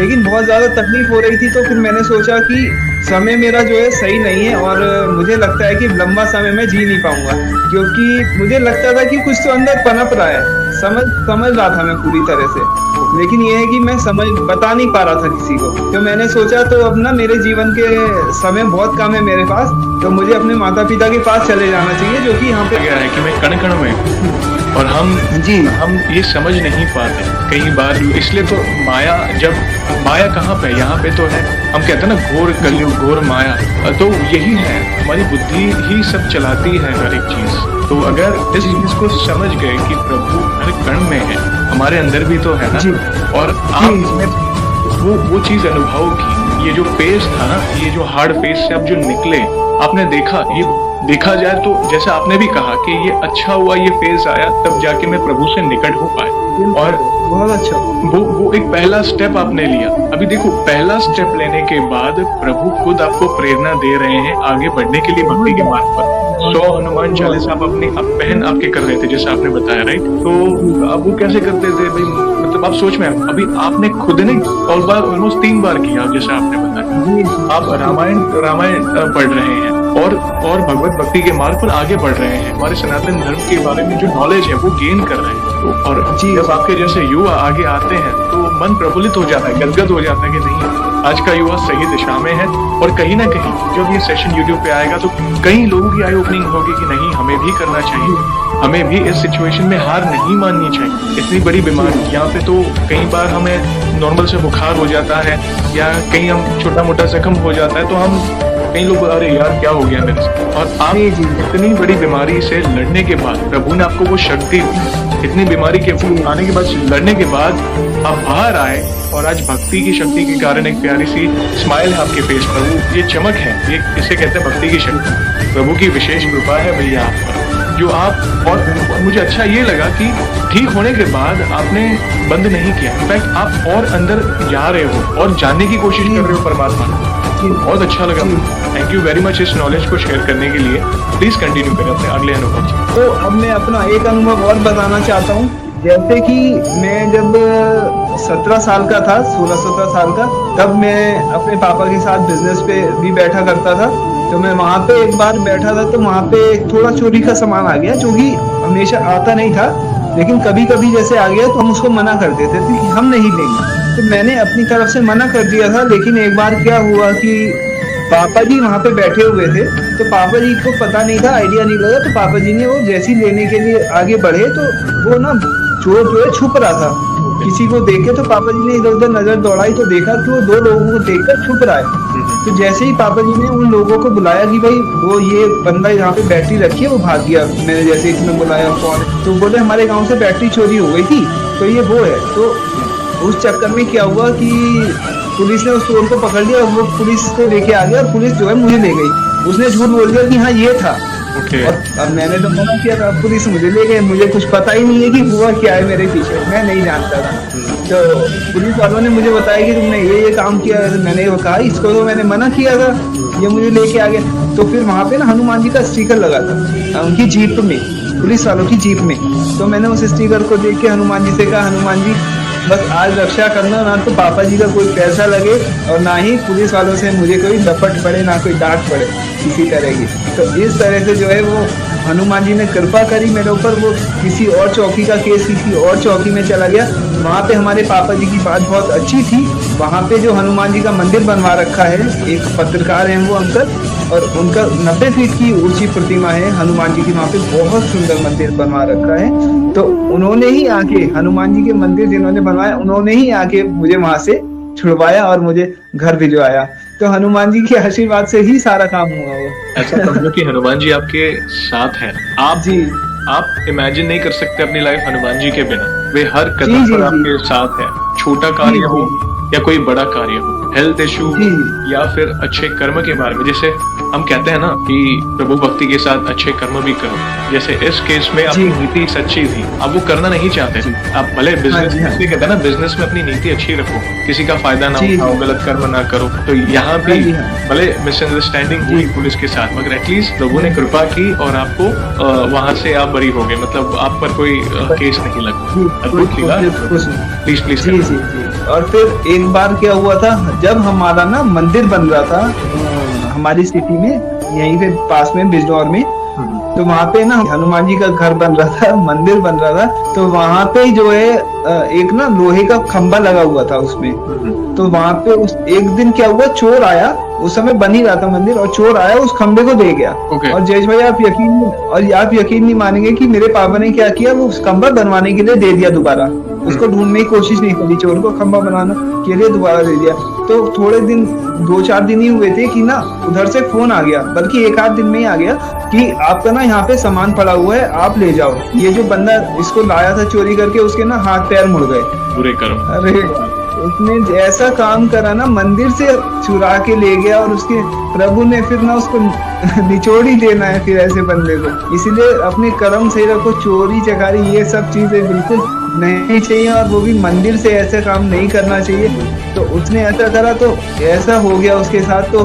लेकिन बहुत ज़्यादा तकलीफ हो रही थी, तो फिर मैंने सोचा कि समय मेरा जो है सही नहीं है और मुझे लगता है कि लंबा समय मैं जी नहीं पाऊँगा, क्योंकि मुझे लगता था कि कुछ तो अंदर पनप रहा है, समझ समझ रहा था मैं पूरी तरह से, लेकिन ये है कि मैं समझ बता नहीं पा रहा था किसी को। तो मैंने सोचा तो अब ना मेरे जीवन के समय बहुत कम है मेरे पास, तो मुझे अपने माता-पिता के पास चले जाना चाहिए, जो कि यहाँ पे गया है कि मैं कण-कण में हूँ और जी, हम ये समझ नहीं पाते कई बार, इसलिए तो माया कहाँ पे है? यहाँ पे तो है, हम कहते हैं ना घोर कलयुग, घोर माया, तो यही है, हमारी बुद्धि ही सब चलाती है हर एक चीज़। तो अगर इस चीज़ को समझ गए कि प्रभु हर कण में है, हमारे अंदर भी तो है ना, जी, और जी, आपने वो चीज़ अनुभव की, ये जो फेज़ था ना, ये जो हार्ड फेज़ से आप जो निकले, आपने देखा, ये देखा जाए तो जैसे आपने भी कहा कि ये अच्छा हुआ ये फेज़ आया, तब जाके मैं प्रभु से निकट हो पाया। और बहुत अच्छा। वो एक पहला स्टेप आपने लिया। अभी देखो, पहला स्टेप लेने के बाद प्रभु खुद आपको प्रेरणा दे रहे हैं आगे बढ़ने के लिए भक्ति के मार्ग पर। 100 हनुमान चालीसा आप अपनी बहन आपके कर रहे थे, जैसे आपने बताया, राइट? तो अब वो कैसे करते थे भाई, मतलब आप सोच में, अभी आपने खुद ने ऑलमोस्ट 3 बार किया, जैसे आपने बताया। आप रामायण पढ़ रहे हैं और भगवत भक्ति के मार्ग पर आगे बढ़ रहे हैं, हमारे सनातन धर्म के बारे में जो नॉलेज है वो गेन कर रहे हैं। तो और जब आपके जैसे युवा आगे आते हैं तो मन प्रफुल्लित हो जाता है, गदगद हो जाता है कि नहीं, आज का युवा सही दिशा में है। और कहीं ना कहीं जब ये सेशन यूट्यूब पे आएगा तो कई लोगों की आई ओपनिंग होगी कि नहीं, हमें भी करना चाहिए, हमें भी इस सिचुएशन में हार नहीं माननी चाहिए। इतनी बड़ी बीमारी यहाँ पे तो कई बार हमें नॉर्मल से बुखार हो जाता है या कहीं हम छोटा मोटा जख्म हो जाता है तो हम कई लोग, अरे यार क्या हो गया मेरे से, और आप इतनी बड़ी बीमारी से लड़ने के बाद प्रभु ने आपको वो शक्ति दी, इतनी बीमारी के आने के बाद, लड़ने के बाद आप बाहर आए और आज भक्ति की शक्ति के कारण एक प्यारी सी स्माइल है आपके फेस पर, वो ये चमक है, ये इसे कहते हैं भक्ति की शक्ति। प्रभु की विशेष कृपा है भैया आप पर, जो आप, और मुझे अच्छा ये लगा कि ठीक होने के बाद आपने बंद नहीं किया, इनफैक्ट आप और अंदर जा रहे हो और जानने की कोशिश कर रहे हो परमात्मा को। बहुत अच्छा लगा, थैंक यू वेरी मच इस नॉलेज को शेयर करने के लिए। प्लीज कंटिन्यू करें अपने अगले अनुभव से। तो अब मैं अपना एक अनुभव और बताना चाहता हूँ, जैसे कि मैं जब 17 साल का था, 16-17 साल का, तब मैं अपने पापा के साथ बिजनेस पे भी बैठा करता था। तो मैं वहाँ पे एक बार बैठा था, तो वहाँ पे थोड़ा चोरी का सामान आ गया, जो कि हमेशा आता नहीं था, लेकिन कभी कभी जैसे आ गया तो हम उसको मना कर देते थे कि हम नहीं लेंगे। तो मैंने अपनी तरफ से मना कर दिया था, लेकिन एक बार क्या हुआ कि पापा जी वहाँ पे बैठे हुए थे, तो पापा जी को पता नहीं था, आइडिया नहीं लगा, तो पापा जी ने वो जैसी लेने के लिए आगे बढ़े तो वो ना चोर जो है छुप रहा था किसी को देखे, तो पापा जी ने इधर उधर नजर दौड़ाई तो देखा कि वो 2 लोगों को देखकर छुप रहा है। तो जैसे ही पापा जी ने उन लोगों को बुलाया कि भाई वो ये बंदा यहाँ पे बैटरी रखी है, वो भाग गया। मैंने जैसे इसमें बुलाया कौन, तो बोले हमारे गाँव से बैटरी चोरी हो गई थी, तो ये वो है। तो उस चक्कर में क्या हुआ कि पुलिस ने उस चोर को पकड़ लिया, वो पुलिस को लेके आ गया और पुलिस जो है मुझे ले गई। उसने झूठ बोल दिया कि हाँ ये था। और अब मैंने तो मना किया था, पुलिस मुझे ले गए, मुझे कुछ पता ही नहीं है कि हुआ क्या है मेरे पीछे, मैं नहीं जानता था। तो पुलिस वालों ने मुझे बताया कि तुमने ये काम किया है, तो मैंने कहा इसको तो मैंने मना किया था, ये मुझे लेके आ गया। तो फिर वहाँ पे ना हनुमान जी का स्टिकर लगा था उनकी जीप में, पुलिस वालों की जीप में। तो मैंने उस स्टिकर को देख के हनुमान जी से कहा, हनुमान जी बस आज रक्षा करना, ना तो पापा जी का कोई पैसा लगे और ना ही पुलिस वालों से मुझे कोई लपट पड़े, ना कोई डांट पड़े किसी तरह की। तो इस तरह से जो है वो हनुमान जी ने कृपा करी मेरे ऊपर। वो किसी और चौकी का केस किसी और चौकी में चला गया, वहाँ पे हमारे पापा जी की बात बहुत अच्छी थी। वहाँ पे जो हनुमान जी का मंदिर बनवा रखा है, एक पत्रकार हैं वो अंकल, और उनका 90 फीट की ऊंची प्रतिमा है हनुमान जी की, वहाँ पे बहुत सुंदर मंदिर बनवा रखा है। तो उन्होंने ही आके, हनुमान जी के मंदिर जिन्होंने बनवाया, उन्होंने ही आके मुझे वहां से छुड़वाया और मुझे घर भिजवाया। तो हनुमान जी के आशीर्वाद से ही सारा काम हुआ वो। ऐसा समझो कि हनुमान जी आपके साथ हैं। आप इमेजिन नहीं कर सकते अपनी लाइफ हनुमान जी के बिना। वे हर कदम पर आपके साथ है, छोटा कार्य हो या कोई बड़ा कार्य हो, हेल्थ इशू या फिर अच्छे कर्म के बारे में। जैसे हम कहते हैं ना कि प्रभु भक्ति के साथ अच्छे कर्म भी करो, जैसे इस केस में आपकी नीति सच्ची थी, आप वो करना नहीं चाहते। आप भले बिजनेस, इसलिए कहते हैं ना बिजनेस में अपनी नीति अच्छी रखो, किसी का फायदा ना उठाओ, गलत कर्म ना करो। तो यहाँ भी भले मिसअंडरस्टैंडिंग हुई पुलिस के साथ, मगर एटलीस्ट प्रभु ने कृपा की और आपको वहां से आप बरी हो गए, मतलब आप पर कोई केस नहीं लगा। अद्भुत लगा। प्लीज और फिर एक बार क्या हुआ था, जब हमारा ना मंदिर बन रहा था हमारी सिटी में, यहीं पे पास में बिजनौर में, तो वहाँ पे ना हनुमान जी का घर बन रहा था, मंदिर बन रहा था, तो वहाँ पे जो है एक ना लोहे का खंभा लगा हुआ था उसमें। तो वहाँ पे उस एक दिन क्या हुआ, चोर आया, उस समय बन ही रहा था मंदिर, और चोर आया उस खंभे को दे गया। ओके। और जयेश भाई आप यकीन नहीं मानेंगे कि मेरे पापा ने क्या किया, वो उस खंभा बनवाने के लिए दे दिया दोबारा, उसको ढूंढने की कोशिश नहीं करी, चोर को खंभा बनाना के लिए दोबारा दे दिया। तो थोड़े दिन 2-4 दिन ही हुए थे कि ना उधर से फोन आ गया, बल्कि 1-8 दिन में ही आ गया कि आपका ना यहाँ पे सामान पड़ा हुआ है, आप ले जाओ। ये जो बंदा इसको लाया था चोरी करके, उसके ना हाथ पैर मुड़ गए। बुरे कर्म। अरे उसने ऐसा काम करा ना, मंदिर से चुरा के ले गया, और उसके प्रभु ने फिर ना उसको निचोड़ ही देना है फिर ऐसे बंदे को। इसीलिए अपने कर्म सही रखो, चोरी चकारी ये सब चीजें बिल्कुल नहीं चाहिए, और वो भी मंदिर से ऐसे काम नहीं करना चाहिए। तो उसने ऐसा करा तो ऐसा हो गया उसके साथ। तो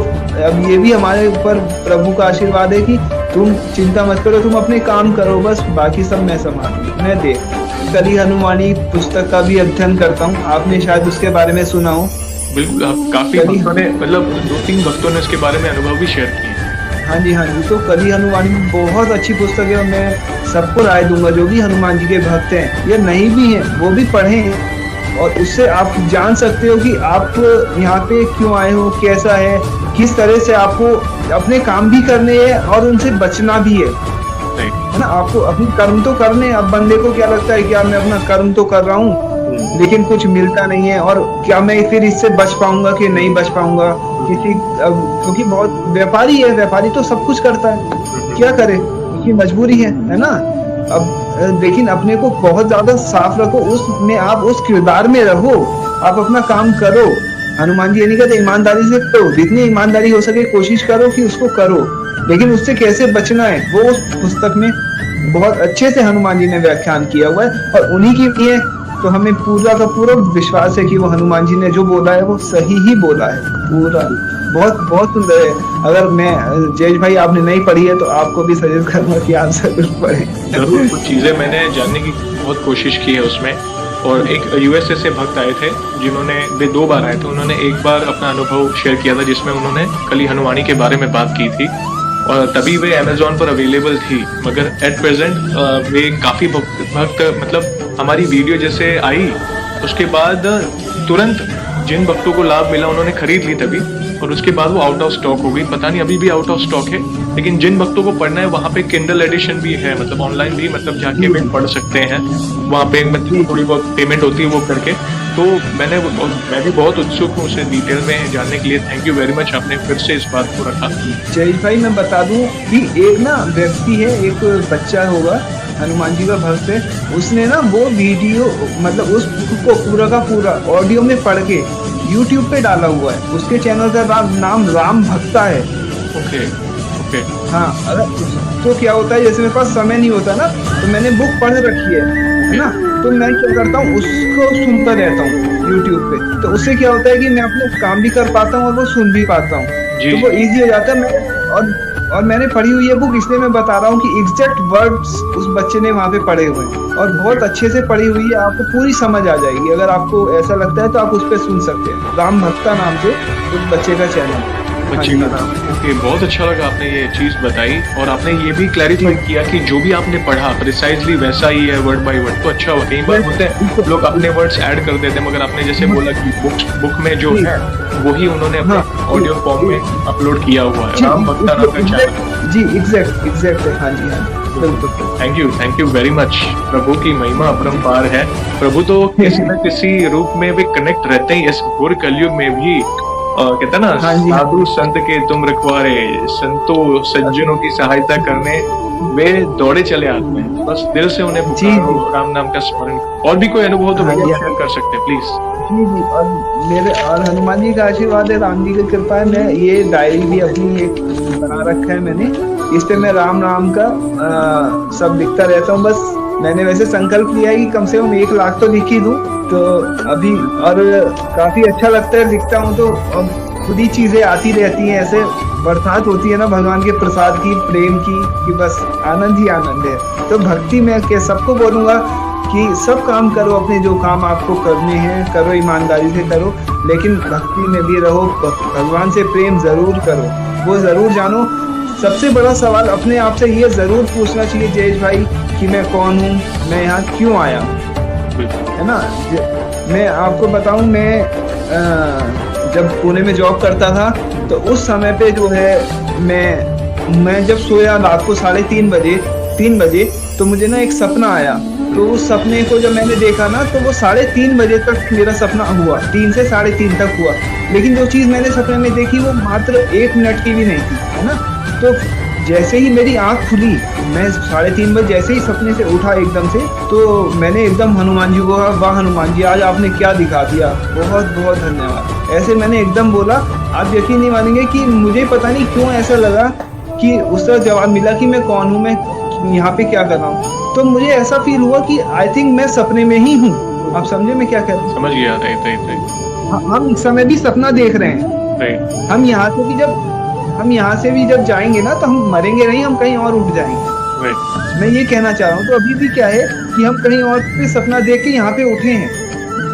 अब ये भी हमारे ऊपर प्रभु का आशीर्वाद है कि तुम चिंता मत करो, तुम अपने काम करो, बस बाकी सब मैं संभालूंगा। मैं देख कली हनुमानी पुस्तक का भी अध्ययन करता हूँ, आपने शायद उसके बारे में सुना हो। बिल्कुल, काफी भक्तों ने, मतलब 2-3 भक्तों ने इसके बारे में अनुभव भी शेयर किए। हाँ जी, तो कली हनुमानी बहुत अच्छी पुस्तक है, और मैं सबको राय दूंगा जो भी हनुमान जी के भक्त हैं या नहीं भी हैं, वो भी पढ़ें, और उससे आप जान सकते हो कि आप यहाँ पे क्यों आए हो, कैसा है, किस तरह से आपको अपने काम भी करने हैं और उनसे बचना भी है ना। आपको अपनी कर्म तो करने, अब बंदे को क्या लगता है कि मैं अपना कर्म तो कर रहा हूँ लेकिन कुछ मिलता नहीं है, और क्या मैं फिर इससे बच पाऊंगा कि नहीं बच पाऊंगा, क्योंकि बहुत व्यापारी है, व्यापारी तो सब कुछ करता है, क्या करे, उसकी मजबूरी है ना। अब लेकिन अपने को बहुत ज्यादा साफ रखो, उसमें आप उस किरदार में रहो, आप अपना काम करो। हनुमान जी ये नहीं कहते ईमानदारी से करो, जितनी ईमानदारी हो सके कोशिश करो कि उसको करो, लेकिन उससे कैसे बचना है वो उस पुस्तक में बहुत अच्छे से हनुमान जी ने व्याख्यान किया हुआ है, और उन्हीं की भी है। तो हमें पूरा का पूरा विश्वास है कि वो हनुमान जी ने जो बोला है वो सही ही बोला है, पूरा बहुत बहुत सुंदर है। अगर मैं जयेश भाई आपने नहीं पढ़ी है तो आपको भी सजेस्ट करूंगा कि आप जरूर पढ़ें। जरूर, कुछ चीजें मैंने जानने की बहुत कोशिश की है उसमें। और एक यूएसए से भक्त आए थे जिन्होंने, वे 2 बार आए थे, उन्होंने एक बार अपना अनुभव शेयर किया था जिसमें उन्होंने कली हनुमानी के बारे में बात की थी, और तभी वे अमेजोन पर अवेलेबल थी, मगर एट प्रेजेंट वे काफी भक्त मतलब हमारी वीडियो जैसे आई उसके बाद तुरंत जिन भक्तों को लाभ मिला उन्होंने खरीद ली तभी, और उसके बाद वो आउट ऑफ स्टॉक हो गई। पता नहीं अभी भी आउट ऑफ स्टॉक है, लेकिन जिन भक्तों को पढ़ना है वहाँ पे किंडल एडिशन भी है, मतलब ऑनलाइन भी, मतलब जाके वे पढ़ सकते हैं, वहाँ पे मतलब थोड़ी बहुत पेमेंट होती है वो करके। तो मैं भी बहुत उत्सुक हूँ उसे डिटेल में जानने के लिए। थैंक यू वेरी मच, आपने फिर से इस बात को रखा। जयेश भाई मैं बता दूं कि एक ना व्यक्ति है, एक बच्चा होगा हनुमान जी का भक्त है, उसने ना वो वीडियो मतलब उस को पूरा का पूरा ऑडियो में पढ़ के YouTube पे डाला हुआ है। उसके चैनल का नाम राम भक्ता है। ओके। हाँ, अगर तो क्या होता है, जैसे मेरे पास समय नहीं होता ना, तो मैंने बुक पढ़ रखी है ना, तो मैं क्या करता हूँ उसको सुनता रहता हूँ YouTube पे। तो उससे क्या होता है कि मैं अपने काम भी कर पाता हूँ और वो सुन भी पाता हूँ, तो वो इजी हो जाता है। और मैंने पढ़ी हुई है बुक, इसलिए मैं बता रहा हूँ कि एग्जैक्ट वर्ड्स उस बच्चे ने वहाँ पे पढ़े हुए हैं, और बहुत अच्छे से पढ़ी हुई है, आपको पूरी समझ आ जाएगी। अगर आपको ऐसा लगता है तो आप उस पर सुन सकते हैं, राम भक्ता नाम से उस बच्चे का चैनल। बच्चे का नाम। ओके, बहुत अच्छा लगा आपने ये चीज बताई, और आपने ये भी क्लैरिफाई किया कि जो भी आपने पढ़ा प्रिसाइजली वैसा ही है वर्ड बाय वर्ड, तो अच्छा हुआ। कई बार होते हैं लोग अपने वर्ड्स ऐड कर देते हैं, मगर आपने जैसे बोला कि बुक में जो है वही उन्होंने अपने ऑडियो फॉर्म में अपलोड किया हुआ है, राम भक्ता नाम का चैनल। जी एग्जैक्ट, हाँ जी बिल्कुल। Thank you very much. प्रभु की महिमा अपरंपार है। प्रभु तो किसी न किसी रूप में भी कनेक्ट रहते हैं इस घोर कलयुग में भी। कहते ना, साधु संत के तुम रखवारे, संतों सज्जनों की सहायता करने वे दौड़े चले आते हैं, बस दिल से उन्हें पुकारो, राम नाम का स्मरण। और भी कोई अनुभव तो शेयर कर सकते हैं प्लीज। जी, और हनुमान जी का आशीर्वाद है, राम जी की कृपा है। मैं ये डायरी भी अपनी एक बना रखा है मैंने, इस पे मैं राम नाम का सब लिखता रहता हूँ। बस मैंने वैसे संकल्प लिया है कि कम से कम 1 लाख तो लिख ही दूं, तो अभी और काफी अच्छा लगता है, लिखता हूँ तो खुद ही चीजें आती रहती हैं, ऐसे बरसात होती है ना भगवान के प्रसाद की, प्रेम की, कि बस आनंद ही आनंद है। तो भक्ति में सबको बोलूंगा कि सब काम करो, अपने जो काम आपको करने हैं करो, ईमानदारी से करो, लेकिन भक्ति में भी रहो, भगवान से प्रेम ज़रूर करो, वो ज़रूर जानो। सबसे बड़ा सवाल अपने आप से ये ज़रूर पूछना चाहिए जयेश भाई कि मैं कौन हूँ, मैं यहाँ क्यों आया हूँ, है ना। मैं आपको बताऊँ, मैं जब पुणे में जॉब करता था तो उस समय पे जो है मैं जब सोया रात को 3:30 बजे तो मुझे ना एक सपना आया। तो उस सपने को जब मैंने देखा ना तो वो 3:30 बजे तक मेरा सपना हुआ, 3 से 3:30 तक हुआ। लेकिन जो चीज़ मैंने सपने में देखी वो मात्र 1 मिनट की भी नहीं थी, है ना। तो जैसे ही मेरी आँख खुली, मैं 3:30 बजे जैसे ही सपने से उठा एकदम से, तो मैंने एकदम हनुमान जी को कहा, वाह हनुमान जी, आज आपने क्या दिखा दिया, बहुत बहुत धन्यवाद। ऐसे मैंने एकदम बोला। आप यकीन नहीं मानेंगे कि मुझे पता नहीं क्यों ऐसा लगा कि उस तरह जवाब मिला कि मैं कौन हूँ, मैं यहाँ पे क्या कर रहा हूँ। तो मुझे ऐसा फील हुआ कि आई थिंक मैं सपने में ही हूँ। आप समझे मैं क्या कह रहा हूँ? समझ गया। राइट। हम इस समय भी सपना देख रहे हैं। राइट। हम यहाँ से भी जब जाएंगे ना तो हम मरेंगे नहीं, हम कहीं और उठ जाएंगे। राइट। मैं ये कहना चाह रहा हूँ। तो अभी भी क्या है कि हम कहीं और पे सपना देख के यहाँ पे उठे हैं।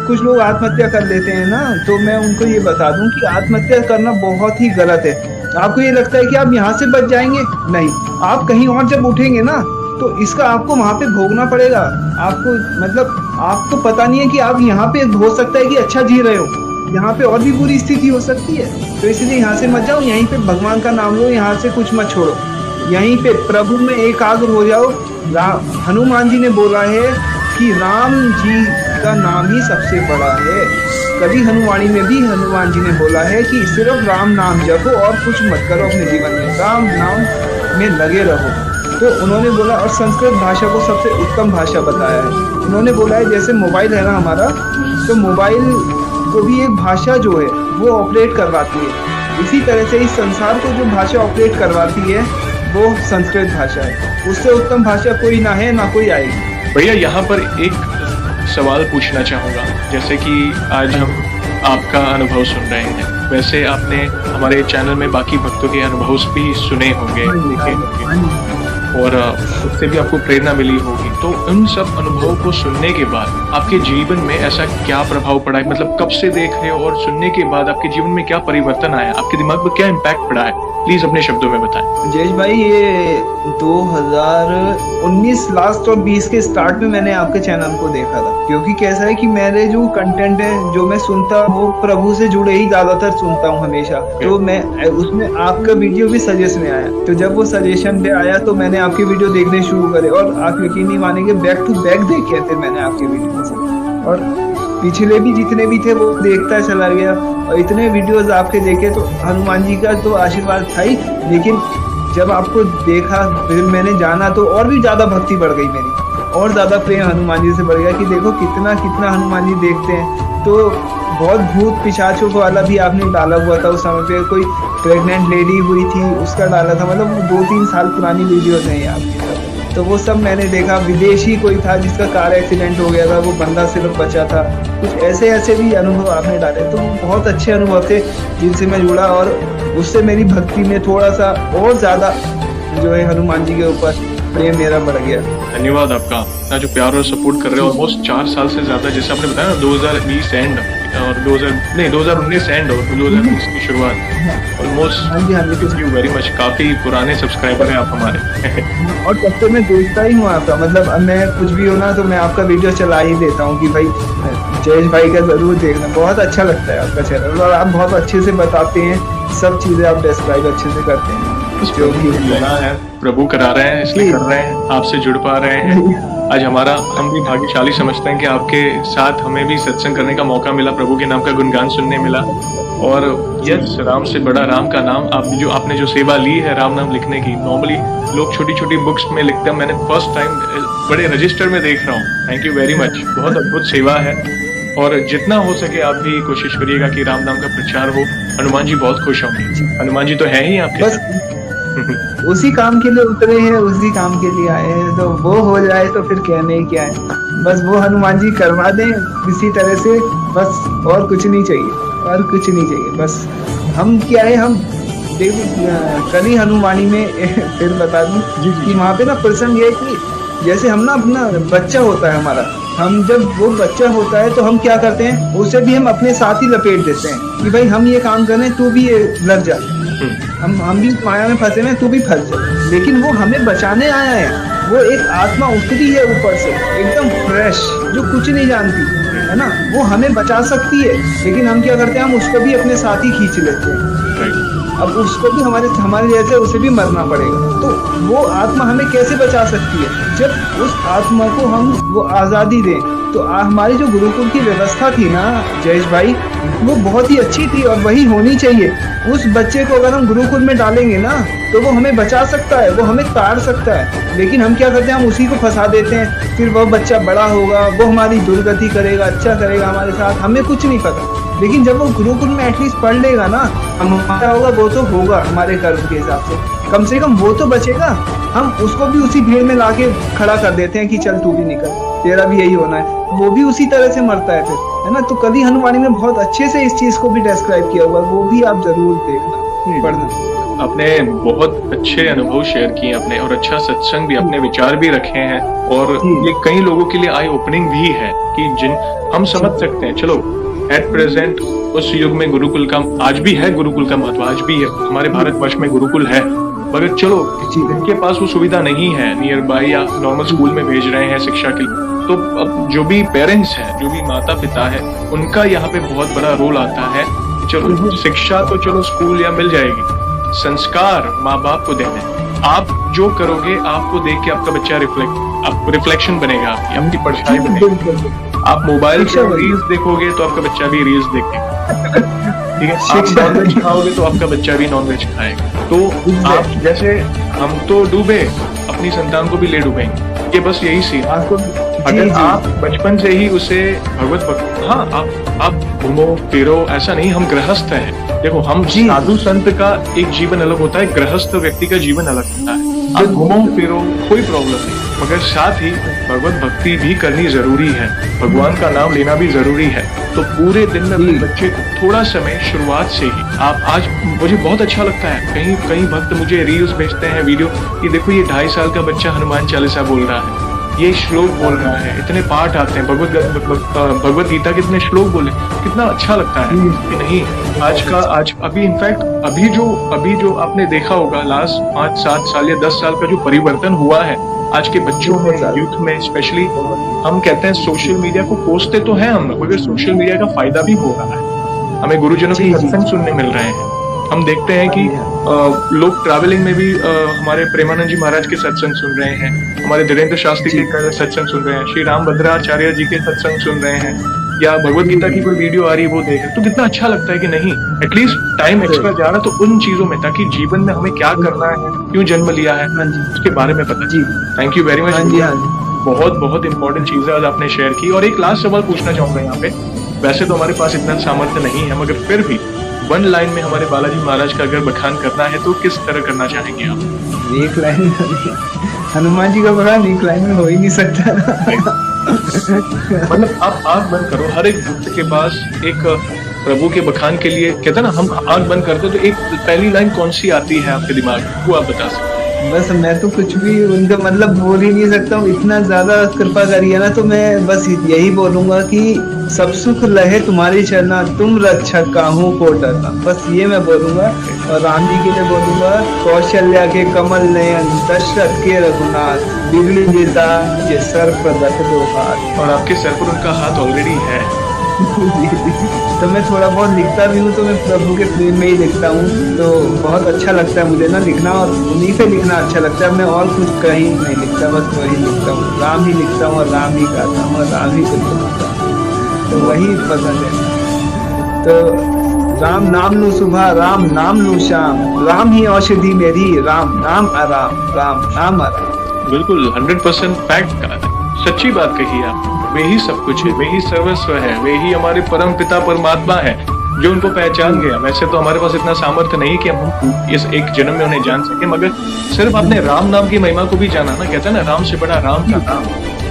कुछ लोग आत्महत्या कर लेते हैं ना, तो मैं उनको ये बता दूं कि आत्महत्या करना बहुत ही गलत है। आपको ये लगता है कि आप यहाँ से बच जाएंगे, नहीं, आप कहीं और जब उठेंगे ना तो इसका आपको वहाँ पे भोगना पड़ेगा। आपको मतलब आपको पता नहीं है कि आप यहाँ पे हो सकता है कि अच्छा जी रहे हो, यहाँ पे और भी बुरी स्थिति हो सकती है। तो इसलिए यहाँ से मत जाओ, यहीं पे भगवान का नाम लो, यहाँ से कुछ मत छोड़ो, यहीं पे प्रभु में एकाग्र हो जाओ। हनुमान जी ने बोला है कि राम जी का नाम ही सबसे बड़ा है। कभी हनुमानी में भी हनुमान जी ने बोला है कि सिर्फ राम नाम जपो और कुछ मत करो अपने जीवन में, राम नाम में लगे रहो। तो उन्होंने बोला, और संस्कृत भाषा को सबसे उत्तम भाषा बताया है। उन्होंने बोला है जैसे मोबाइल है ना हमारा, तो मोबाइल को भी एक भाषा जो है वो ऑपरेट करवाती है। इसी तरह से इस संसार को जो भाषा ऑपरेट करवाती है वो संस्कृत भाषा है। उससे उत्तम भाषा कोई ना है, ना कोई आएगी। भैया यहाँ पर एक सवाल पूछना चाहूँगा। जैसे कि आज हम आपका अनुभव सुन रहे हैं, वैसे आपने हमारे चैनल में बाकी भक्तों के अनुभव भी सुने होंगे, देखे होंगे, और उससे भी आपको प्रेरणा मिली होगी। तो उन सब अनुभवों को सुनने के बाद आपके जीवन में ऐसा क्या प्रभाव पड़ा है? मतलब कब से देख रहे हो और सुनने के बाद आपके जीवन में क्या परिवर्तन आया, आपके दिमाग पर क्या इम्पैक्ट पड़ा है? प्लीज अपने शब्दों में बताएं। जयेश भाई, ये 2019 लास्ट और 20 के स्टार्ट में मैंने आपके चैनल को देखा था। क्योंकि कैसा है कि मेरे जो कंटेंट है जो मैं सुनता हूँ वो प्रभु से जुड़े ही ज्यादातर सुनता हूँ हमेशा। तो मैं उसमें आपका वीडियो भी सजेशन में आया, तो जब वो सजेशन पे आया तो मैंने आपके वीडियो देखने शुरू करे, और आप यकीन नहीं मानेंगे, बैक टू बैक देखे थे मैंने आपके वीडियो। और पिछले भी जितने भी थे वो देखता चला गया, और इतने वीडियोस आपके देखे तो हनुमान जी का तो आशीर्वाद था ही। लेकिन जब आपको देखा, फिर मैंने जाना, तो और भी ज्यादा भक्ति बढ़ गई मेरी, और ज्यादा प्रेम हनुमान जी से बढ़ गया कि देखो कितना कितना हनुमान जी देखते हैं। तो बहुत भूत पिशाचों वाला भी आपने डाला हुआ था। उस समय पे कोई प्रेग्नेंट लेडी हुई थी, उसका डाला था। मतलब 2-3 साल पुरानी वीडियोस हैं आपकी, तो वो सब मैंने देखा। विदेशी कोई था जिसका कार एक्सीडेंट हो गया था, वो बंदा सिर्फ बचा था। कुछ ऐसे ऐसे भी अनुभव आपने डाले, तो बहुत अच्छे अनुभव थे जिनसे मैं जुड़ा, और उससे मेरी भक्ति में थोड़ा सा और ज्यादा जो है हनुमान जी के ऊपर प्रेम मेरा बढ़ गया। धन्यवाद आपका, इतना जो प्यार और सपोर्ट कर रहे हो। ऑलमोस्ट 4 साल से ज्यादा, जैसे आपने बताया ना, 2020 एंड और 2019 एंड और 2020 की शुरुआत। ऑलमोस्ट यू वेरी मच, काफी पुराने सब्सक्राइबर हैं आप हमारे। और तब से मैं देखता ही हूँ आपका, मतलब अब मैं कुछ भी हो ना तो मैं आपका वीडियो चला ही देता हूँ कि भाई जयेश भाई का जरूर देखना, बहुत अच्छा लगता है आपका चैनल, और आप बहुत अच्छे से बताते हैं, सब चीजें आप डिस्क्राइब अच्छे से करते हैं। जो भी लेना है प्रभु करा रहे हैं, इसलिए कर रहे हैं, आपसे जुड़ पा रहे हैं। आज हम भी भाग्यशाली समझते हैं कि आपके साथ हमें भी सत्संग करने का मौका मिला, प्रभु के नाम का गुणगान सुनने मिला। और यस, राम से बड़ा राम का नाम। आपने जो सेवा ली है राम नाम लिखने की, नॉर्मली लोग छोटी छोटी बुक्स में लिखते हैं, मैंने फर्स्ट टाइम बड़े रजिस्टर में देख रहा हूँ। थैंक यू वेरी मच, बहुत अद्भुत सेवा है। और जितना हो सके आप भी कोशिश करिएगा कि राम नाम का प्रचार हो। हनुमान जी बहुत खुश होंगे, हनुमान जी तो है ही आपके साथ। उसी काम के लिए उतरे हैं, उसी काम के लिए आए हैं, तो वो हो जाए तो फिर कहने ही क्या है। बस वो हनुमान जी करवा दें किसी तरह से, बस, और कुछ नहीं चाहिए, और कुछ नहीं चाहिए। बस हम क्या है, हम कल ही हनुमानी में फिर बता दूं कि वहाँ पे ना प्रसंग ये कि जैसे हम ना अपना बच्चा होता है हमारा, हम जब वो बच्चा होता है तो हम क्या करते हैं, उसे भी हम अपने साथ ही लपेट देते हैं कि भाई हम ये काम कर रहे हैं, तू भी ये लग जा, हम भी माया में फंसे हैं, तू भी फंस जा। लेकिन वो हमें बचाने आया है, वो एक आत्मा उतरी है ऊपर से एकदम फ्रेश, जो कुछ नहीं जानती है ना, वो हमें बचा सकती है। लेकिन हम क्या करते हैं, हम उसको भी अपने साथ ही खींच लेते हैं। अब उसको भी हमारे जैसे उसे भी मरना पड़ेगा। तो वो आत्मा हमें कैसे बचा सकती है, जब उस आत्मा को हम वो आज़ादी दें। तो हमारी जो गुरुकुल की व्यवस्था थी ना जयेश भाई, वो बहुत ही अच्छी थी और वही होनी चाहिए। उस बच्चे को अगर हम गुरुकुल में डालेंगे ना, तो वो हमें बचा सकता है, वो हमें तार सकता है। लेकिन हम क्या करते हैं, हम उसी को फंसा देते हैं। फिर वो बच्चा बड़ा होगा, वो हमारी दुर्गति करेगा, अच्छा करेगा हमारे साथ, हमें कुछ नहीं पता। लेकिन जब वो गुरुकुल में एटलीस्ट पढ़ लेगा ना, हमारा होगा वो तो होगा हमारे कर्म के हिसाब से कम वो तो बचेगा। हम उसको भी उसी भीड़ में लाके खड़ा कर देते हैं कि चल तू भी निकल, तेरा भी यही होना है, वो भी उसी तरह से मरता है फिर, है ना। तो कली हनुमानी में बहुत अच्छे से इस चीज को भी डिस्क्राइब किया हुआ है, वो भी आप जरूर देखना, पढ़ना। आपने बहुत अच्छे अनुभव शेयर किए अपने, और अच्छा सत्संग भी, अपने विचार भी रखे हैं, और ये कई लोगों के लिए आई ओपनिंग भी है कि जिन हम समझ सकते हैं। चलो एट प्रेजेंट उस युग में गुरुकुल का आज भी है, गुरुकुल का महत्व आज भी है, हमारे भारतवर्ष में गुरुकुल है। मगर चलो जिनके पास वो सुविधा नहीं है, नियर बाय या नॉर्मल स्कूल में भेज रहे हैं शिक्षा के लिए, तो अब जो भी पेरेंट्स हैं, जो भी माता पिता है, उनका यहाँ पे बहुत बड़ा रोल आता है कि चलो शिक्षा तो चलो स्कूल या मिल जाएगी, संस्कार माँ बाप को देने। आप जो करोगे, आपको देख के आपका बच्चा रिफ्लेक्शन बनेगा, आपकी परछाई बनेगी। आप मोबाइल से रील्स देखोगे तो आपका बच्चा भी रील्स देखेगा, ठीक है। आप नॉनवेज खाओगे तो आपका बच्चा भी नॉनवेज खाएगा। तो आप जैसे हम तो डूबे, अपनी संतान को भी ले डूबेंगे। ये बस यही सीन। अगर आप बचपन से ही उसे भगवत भक्त, हाँ आप घूमो फिरो, ऐसा नहीं हम गृहस्थ हैं। देखो हम साधु संत का एक जीवन अलग होता है, गृहस्थ व्यक्ति का जीवन अलग होता है। आप घूमो फिरो कोई प्रॉब्लम नहीं, मगर साथ ही भगवत भक्ति भी करनी जरूरी है, भगवान का नाम लेना भी जरूरी है। तो पूरे दिन में अपने बच्चे को थोड़ा समय शुरुआत से ही आप, आज मुझे बहुत अच्छा लगता है, कई भक्त मुझे रील्स भेजते हैं, वीडियो, कि देखो ये 2.5 साल का बच्चा हनुमान चालीसा बोल रहा है, ये श्लोक बोल रहा है, इतने पाठ आते हैं, भगवत गीता के इतने श्लोक बोले, कितना अच्छा लगता है कि नहीं। आज अभी इनफैक्ट अभी जो आपने देखा होगा लास्ट 5-7 साल या 10 साल का जो परिवर्तन हुआ है आज के बच्चों में, यूथ में स्पेशली, हम कहते हैं सोशल मीडिया को कोसते तो हैं हम, मगर सोशल मीडिया का फायदा भी हो रहा है। हमें गुरुजनों के सत्संग सुनने मिल रहे हैं। हम देखते हैं कि लोग ट्रैवलिंग में भी हमारे प्रेमानंद जी महाराज के सत्संग सुन रहे हैं, हमारे धीरेन्द्र शास्त्री के सत्संग सुन रहे हैं, श्री राम भद्राचार्य जी के सत्संग सुन रहे हैं, या भगवत गीता की कोई वीडियो आ रही है वो देख रहे। तो कितना अच्छा लगता है कि नहीं, एटलीस्ट टाइम एक्स्ट्रा जा रहा तो उन चीजों में, ताकि जीवन में हमें क्या करना है, क्यों जन्म लिया है, उसके बारे में पता। Thank you very much. बहुत बहुत इंपॉर्टेंट चीज है आज आपने शेयर की। और एक लास्ट सवाल पूछना चाहूंगा यहाँ पे, वैसे तो हमारे पास इतना सामर्थ्य नहीं है, मगर फिर भी 1 लाइन में हमारे बालाजी महाराज का अगर बखान करना है तो किस तरह करना चाहेंगे आप? 1 लाइन हनुमान जी का बखान 1 लाइन में हो ही नहीं सकता ना। मतलब आप आंख बंद करो, हर एक भक्त के पास एक प्रभु के बखान के लिए, कहते हैं ना, हम आंख बंद करते तो एक पहली लाइन कौन सी आती है आपके दिमाग में, वो आप बता सकते हैं? बस मैं तो कुछ भी उनका मतलब बोल ही नहीं सकता हूँ, इतना ज्यादा कृपा करिए ना। तो मैं बस यही बोलूंगा कि सब सुख लहे तुम्हारी चरना, तुम रक्षक काहू को डरना, बस ये मैं बोलूंगा। और राम जी के लिए बोलूंगा, कौशल्या के कमल नयन, दशरथ के रघुनाथ, बिगड़ी गीता के सर पर रख दो हाथ। और आपके सर पर उनका हाथ ऑलरेडी है। तो मैं थोड़ा बहुत लिखता भी हूँ, तो मैं प्रभु के प्रेम में ही लिखता हूँ, तो बहुत अच्छा लगता है मुझे ना लिखना, और उन्हीं से लिखना अच्छा लगता है। मैं और कुछ कहीं नहीं लिखता, बस वही लिखता हूँ, राम ही लिखता हूँ और राम ही गाता हूँ और राम ही कुछ लिखता हूँ, तो वही पसंद है। तो राम नाम लू सुबह, राम नाम लू शाम, राम ही औषधि मेरी, राम नाम आराम, राम नाम आराम। बिल्कुल 100% फैक्ट, सच्ची बात कही आप। वे ही सब कुछ है, वे ही सर्वस्व है, वे ही हमारे परम पिता परमात्मा है जो उनको पहचान गया। वैसे तो हमारे पास इतना सामर्थ्य नहीं कि हम इस एक जन्म में उन्हें जान सके, मगर सिर्फ आपने राम नाम की महिमा को भी जाना ना, कहते हैं ना, राम से बड़ा राम का नाम।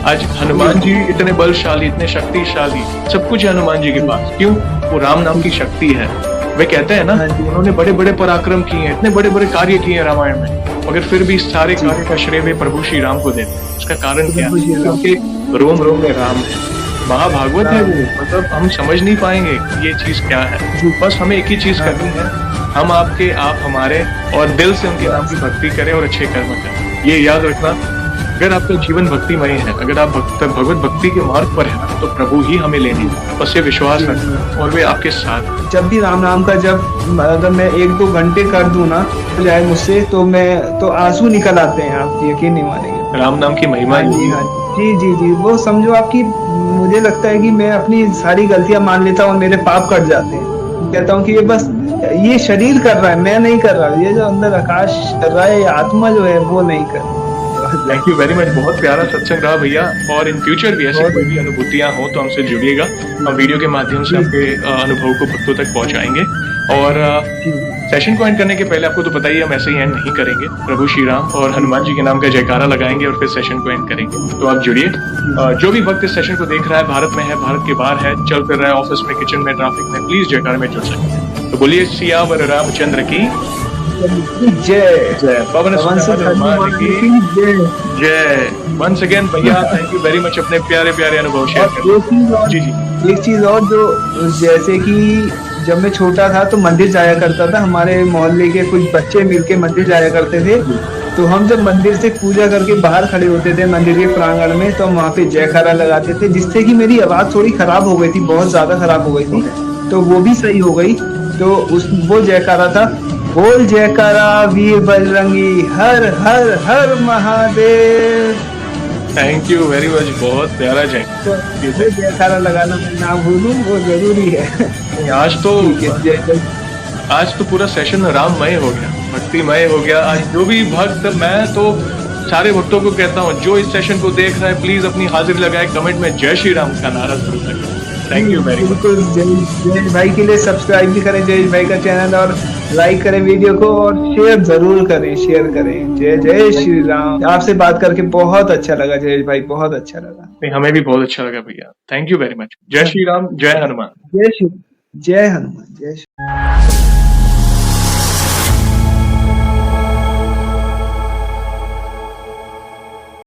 आज हनुमान जी इतने बलशाली, इतने शक्तिशाली, सब कुछ है हनुमान जी के पास, क्यों? वो राम नाम की शक्ति है। वे कहते हैं ना, हाँ जी। उन्होंने बड़े बड़े पराक्रम किए हैं, इतने बड़े बड़े कार्य किए हैं रामायण में, मगर फिर भी इस सारे कार्य का श्रेय वे प्रभु श्री राम को देते हैं। इसका कारण क्या प्रभु श्री है? राम। क्योंकि रोम रोम में राम है, महाभागवत है वो, मतलब हम समझ नहीं पाएंगे कि ये चीज क्या है। बस हमें एक ही चीज करनी है, हम आपके, आप हमारे, और दिल से उनके नाम की भक्ति करें और अच्छे कर्म करें। ये याद रखना, अगर आपका जीवन भक्तिमय है, अगर आप भगवत भक्ति के मार्ग पर हैं, तो प्रभु ही हमें लेने, बस ये विश्वास रखना, और वे आपके साथ हैं। जब भी राम नाम का जब अगर मैं 1-2 घंटे कर दूं ना जाए मुझसे, तो आंसू निकल आते हैं, आप यकीन नहीं मानेंगे। राम नाम की महिमा हाँ जी, हाँ जी, जी, जी, वो समझो आपकी, मुझे लगता है कि मैं अपनी सारी गलतियां मान लेता हूँ और मेरे पाप कट जाते हैं। कहता हूँ कि ये बस ये शरीर कर रहा है, मैं नहीं कर रहा, ये जो अंदर आकाश कर रहा है, ये आत्मा जो है वो नहीं कर रहा। थैंक यू वेरी मच, बहुत प्यारा सत्संग रहा भैया, और इन फ्यूचर भी ऐसी कोई भी अनुभूतियां हो तो हमसे जुड़िएगा, हम वीडियो के माध्यम से आपके अनुभव को भक्तों तक पहुंचाएंगे। और सेशन को एंड करने के पहले आपको तो पता ही है, हम ऐसे ही एंड नहीं करेंगे, प्रभु श्री राम और हनुमान जी के नाम का जयकारा लगाएंगे और फिर सेशन को एंड करेंगे। तो आप जुड़िए, जो भी भक्त इस सेशन को देख रहा है, भारत में है, भारत के बाहर है, चल फिर रहा है, ऑफिस में, किचन में, ट्रैफिक में, प्लीज जयकारा में जुड़ सकते। तो बोलिए सियावर रामचंद्र की जय जय, पवन सुत हनुमान की जय। जय। वंस अगेन भैया, थैंक यू वेरी मच अपने प्यारे प्यारे अनुभव शेयर करने। जी जी। एक चीज और, जो जैसे कि जब मैं छोटा था तो मंदिर जाया करता था, हमारे मोहल्ले के कुछ बच्चे मिलके मंदिर जाया करते थे, तो हम जब मंदिर से पूजा करके बाहर खड़े होते थे मंदिर के प्रांगण में, तो हम वहाँ पे जयकारा लगाते थे, जिससे कि मेरी आवाज थोड़ी खराब हो गई थी, बहुत ज्यादा खराब हो गई थी, तो वो भी सही हो गई। तो वो जयकारा था, बोल जयकारा वीर बजरंगी, हर हर हर Mahadev. Thank you very much, बहुत प्यारा जय। तो ये जयकारा लगाना मैं ना भूलूं, वो जरूरी है। आज तो ठीक है, जय जय। आज तो पूरा सेशन राममय हो गया, भक्तिमय हो गया। आज जो भी भक्त, मैं तो सारे भक्तों को कहता हूँ, जो इस सेशन को देख रहा है, प्लीज अपनी हाजिरी लगाए, कमेंट में जय श्री राम का नारा जरूर लगाए। Thank you very much. बिल्कुल, जयेश भाई के लिए सब्सक्राइब भी करें जयेश भाई का चैनल, और लाइक करें वीडियो को, और शेयर जरूर करें, शेयर करें। जय जय श्री राम। आपसे बात करके बहुत अच्छा लगा जयेश भाई, बहुत अच्छा लगा। नहीं, हमें भी बहुत अच्छा लगा भैया, थैंक यू वेरी मच। जय श्री राम, जय हनुमान। जय हनुमान, जय श्री